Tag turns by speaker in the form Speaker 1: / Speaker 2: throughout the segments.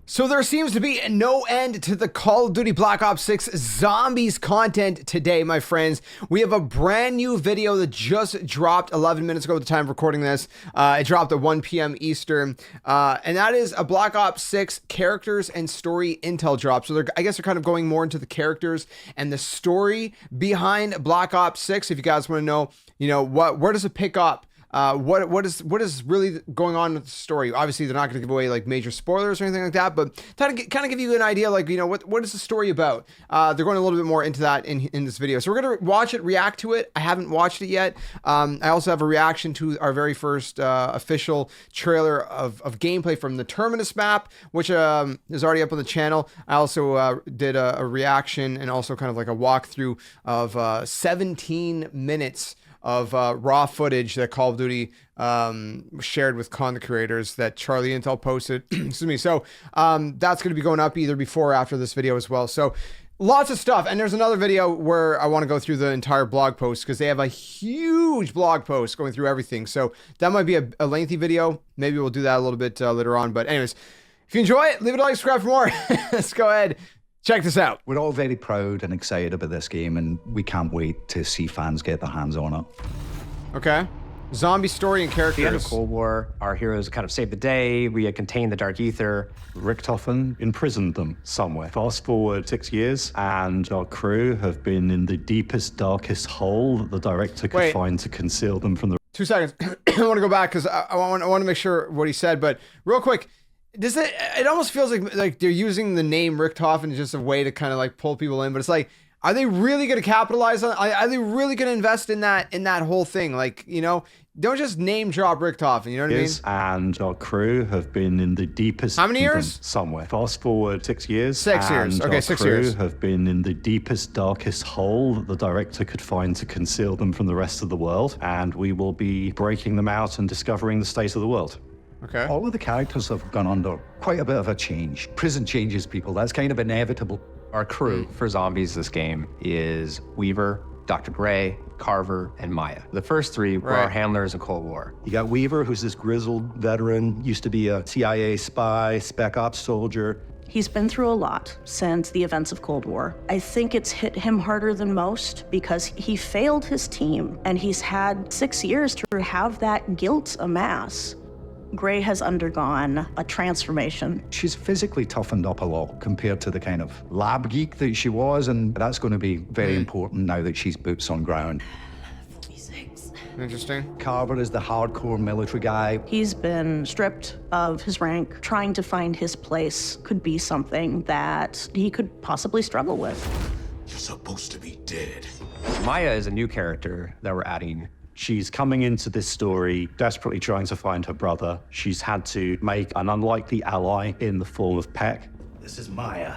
Speaker 1: So there seems to be no end to the Call of Duty Black Ops 6 Zombies content today, my friends. We have a brand new video that just dropped 11 minutes ago at the time of recording this. It dropped at 1 p.m. Eastern. And that is a Black Ops 6 characters and story intel drop. So I guess they're kind of going more into the characters and the story behind Black Ops 6. If you guys want to know, where does it pick up? What is really going on with the story? Obviously, they're not going to give away like major spoilers or anything like that, but kind of give you an idea, like, what is the story about? They're going a little bit more into that in this video. So we're going to watch it, react to it. I haven't watched it yet. I also have a reaction to our very first official trailer of gameplay from the Terminus map, which is already up on the channel. I also did a reaction and also kind of like a walkthrough of 17 minutes of raw footage that Call of Duty shared with content creators that Charlie Intel posted. Excuse me. So that's going to be going up either before or after this video as well. So lots of stuff. And there's another video where I want to go through the entire blog post because they have a huge blog post going through everything. So that might be a lengthy video. Maybe we'll do that a little bit later on. But anyways, if you enjoy it, leave it a like, subscribe for more. Let's go ahead. Check this out.
Speaker 2: We're all very proud and excited about this game, and we can't wait to see fans get their hands on it.
Speaker 1: Okay. Zombie story and characters.
Speaker 3: At the end of Cold War, our heroes kind of saved the day. We had contained the Dark Ether.
Speaker 4: Richtofen imprisoned them somewhere. Fast forward 6 years, and our crew have been in the deepest, darkest hole that the director could find to conceal them from the...
Speaker 1: 2 seconds. I want to go back because I want to make sure what he said, but real quick, it almost feels like they're using the name Richtofen as just a way to kind of like pull people in, but it's like, are they really going to capitalize on? Are they really going to invest in that whole thing? Like, don't just name drop Richtofen. You know what I mean?
Speaker 4: And our crew have been in the deepest.
Speaker 1: How many years?
Speaker 4: Somewhere. Fast forward 6 years.
Speaker 1: 6 years. Okay, 6 years.
Speaker 4: Our crew have been in the deepest, darkest hole that the director could find to conceal them from the rest of the world, and we will be breaking them out and discovering the state of the world.
Speaker 1: Okay.
Speaker 2: All of the characters have gone under quite a bit of a change. Prison changes people. That's kind of inevitable.
Speaker 3: Our crew for zombies this game is Weaver, Dr. Gray, Carver, and Maya. The first three were our handlers in Cold War.
Speaker 5: You got Weaver, who's this grizzled veteran, used to be a CIA spy, spec ops soldier.
Speaker 6: He's been through a lot since the events of Cold War. I think it's hit him harder than most because he failed his team, and he's had 6 years to have that guilt amass. Gray has undergone a transformation.
Speaker 2: She's physically toughened up a lot compared to the kind of lab geek that she was, and that's going to be very important now that she's boots on ground.
Speaker 6: 46.
Speaker 1: Interesting.
Speaker 2: Carver is the hardcore military guy.
Speaker 6: He's been stripped of his rank. Trying to find his place could be something that he could possibly struggle with.
Speaker 7: You're supposed to be dead.
Speaker 3: Maya is a new character that we're adding.
Speaker 4: She's coming into this story desperately trying to find her brother. She's had to make an unlikely ally in the form of Peck.
Speaker 7: This is Maya.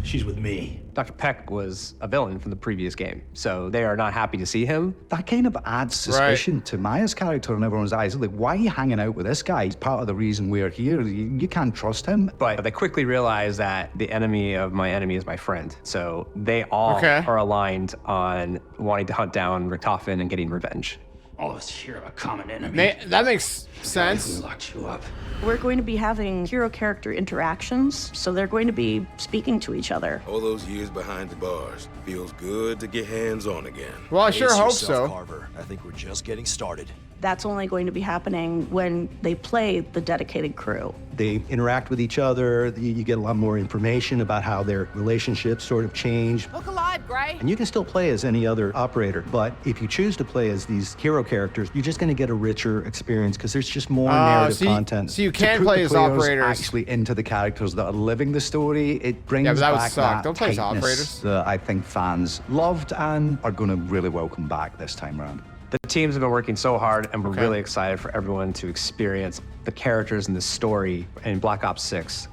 Speaker 7: She's with me.
Speaker 3: Dr. Peck was a villain from the previous game, so they are not happy to see him.
Speaker 2: That kind of adds suspicion to Maya's character in everyone's eyes. Like, why are you hanging out with this guy? He's part of the reason we're here. You can't trust him.
Speaker 3: But they quickly realize that the enemy of my enemy is my friend. So they all are aligned on wanting to hunt down Richtofen and getting revenge.
Speaker 7: All of us here have a common enemy.
Speaker 1: That makes sense.
Speaker 7: Who locked you up?
Speaker 6: We're going to be having hero character interactions, so they're going to be speaking to each other.
Speaker 8: All those years behind the bars. Feels good to get hands on again.
Speaker 1: Well, I sure
Speaker 7: Brace
Speaker 1: hope
Speaker 7: yourself,
Speaker 1: so.
Speaker 7: Carver. I think we're just getting started.
Speaker 6: That's only going to be happening when they play the dedicated crew.
Speaker 5: They interact with each other. You get a lot more information about how their relationships sort of change.
Speaker 9: Look alive, Gray.
Speaker 5: And you can still play as any other operator, but if you choose to play as these hero characters, you're just going to get a richer experience because there's just more narrative content.
Speaker 1: So you
Speaker 5: To
Speaker 1: can
Speaker 5: put
Speaker 1: play
Speaker 5: the
Speaker 1: as
Speaker 5: players
Speaker 1: operators.
Speaker 5: actually into the characters that are living the story. It brings
Speaker 1: but that would
Speaker 5: back
Speaker 1: suck.
Speaker 5: that
Speaker 1: Don't play as
Speaker 5: tightness
Speaker 1: operators.
Speaker 5: that I think fans loved and are going to really welcome back this time around.
Speaker 3: The teams have been working so hard, and we're really excited for everyone to experience the characters in the story in Black Ops 6.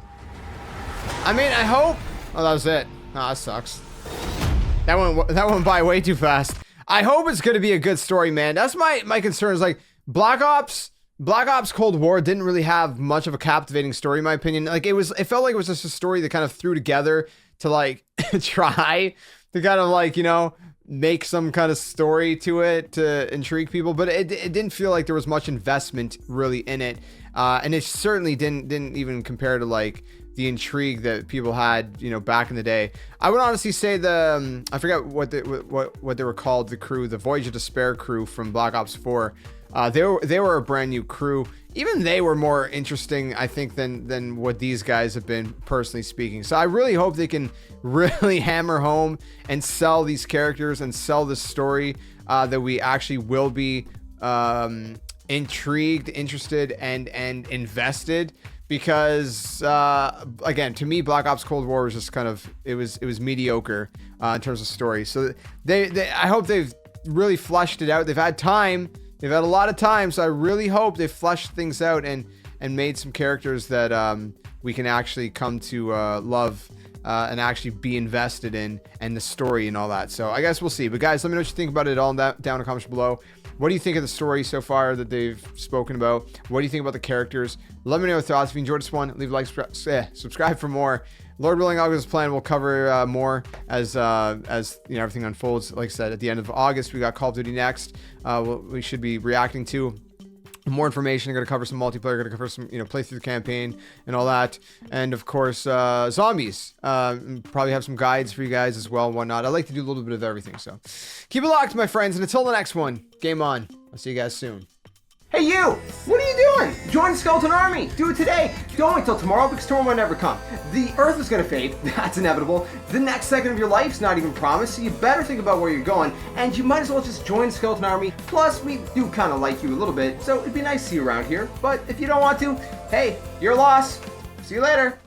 Speaker 1: I mean, I hope. Oh, that was it. Oh, that sucks. That went by way too fast. I hope it's going to be a good story, man. That's my concern. Is like Black Ops Cold War didn't really have much of a captivating story, in my opinion. Like it felt like it was just a story that kind of threw together to like try to kind of like, make some kind of story to it to intrigue people, but it didn't feel like there was much investment really in it. and it certainly didn't even compare to like the intrigue that people had, you know, back in the day. I would honestly say the I forget what they were called, the crew, the Voyage of Despair crew from Black Ops 4. They were a brand new crew. Even they were more interesting, I think, than what these guys have been, personally speaking. So I really hope they can really hammer home and sell these characters and sell this story, that we actually will be intrigued, interested, and invested. Because again, to me, Black Ops Cold War was just kind of, it was mediocre in terms of story. So I hope they've really fleshed it out. They've had time. They've had a lot of time, so I really hope they fleshed things out and made some characters that we can actually come to love and actually be invested in, and the story and all that. So I guess we'll see. But guys, let me know what you think about it all down in the comments below. What do you think of the story so far that they've spoken about? What do you think about the characters? Let me know your thoughts. If you enjoyed this one, leave a like, subscribe for more. Lord willing, August plan, we'll cover more as you know, everything unfolds. Like I said, at the end of August, we got Call of Duty next. We should be reacting to more information. I'm going to cover some multiplayer, going to cover some, you know, play through the campaign and all that. And of course, zombies. Probably have some guides for you guys as well and whatnot. I like to do a little bit of everything. So keep it locked, my friends. And until the next one, game on. I'll see you guys soon.
Speaker 9: Hey you! What are you doing? Join the Skeleton Army! Do it today! Don't wait till tomorrow, because tomorrow might never come. The Earth is gonna fade, that's inevitable. The next second of your life's not even promised, so you better think about where you're going, and you might as well just join the Skeleton Army. Plus, we do kinda like you a little bit, so it'd be nice to see you around here. But if you don't want to, hey, your loss. See you later!